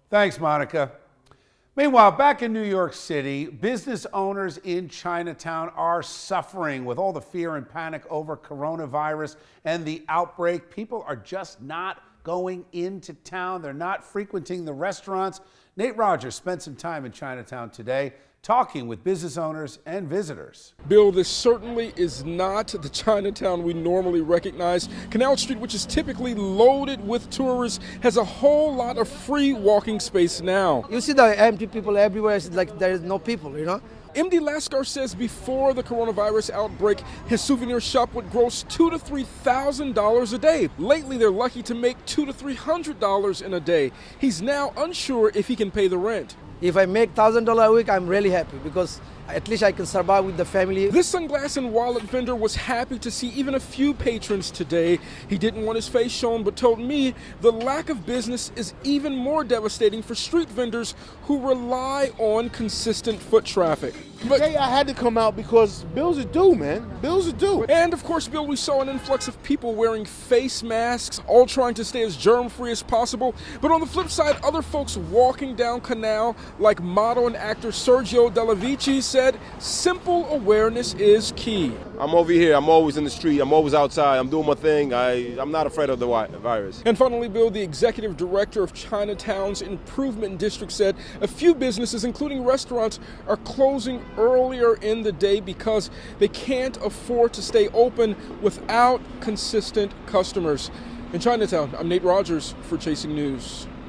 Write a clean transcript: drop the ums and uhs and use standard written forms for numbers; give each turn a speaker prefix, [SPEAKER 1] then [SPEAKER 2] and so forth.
[SPEAKER 1] Thanks, Monica. Meanwhile, back in New York City, business owners in Chinatown are suffering with all the fear and panic over coronavirus and the outbreak. People are just not going into town. They're not frequenting the restaurants. Nate Rogers spent some time in Chinatown today talking with business owners and visitors.
[SPEAKER 2] Bill, this certainly is not the Chinatown we normally recognize. Canal Street, which is typically loaded with tourists, has a whole lot of free walking space now.
[SPEAKER 3] You see the empty people everywhere. It's like there is no people, you know.
[SPEAKER 2] MD Laskar says before the coronavirus outbreak, his souvenir shop would gross $2,000 to $3,000 a day. Lately, they're lucky to make $200 to $300 in a day. He's now unsure if he can pay the rent.
[SPEAKER 3] If I make $1,000 a week, I'm really happy because at least I can survive with the family.
[SPEAKER 2] This sunglass and wallet vendor was happy to see even a few patrons today. He didn't want his face shown, but told me the lack of business is even more devastating for street vendors who rely on consistent foot traffic.
[SPEAKER 4] Today I had to come out because bills are due, man. Bills are due.
[SPEAKER 2] And of course, Bill, we saw an influx of people wearing face masks, all trying to stay as germ-free as possible. But on the flip side, other folks walking down Canal, like model and actor Sergio Della Vici, said simple awareness is key.
[SPEAKER 5] I'm over here. I'm always in the street. I'm always outside. I'm doing my thing. I'm not afraid of the virus.
[SPEAKER 2] And finally, Bill, the executive director of Chinatown's Improvement District said a few businesses, including restaurants, are closing earlier in the day because they can't afford to stay open without consistent customers. In Chinatown, I'm Nate Rogers for Chasing News.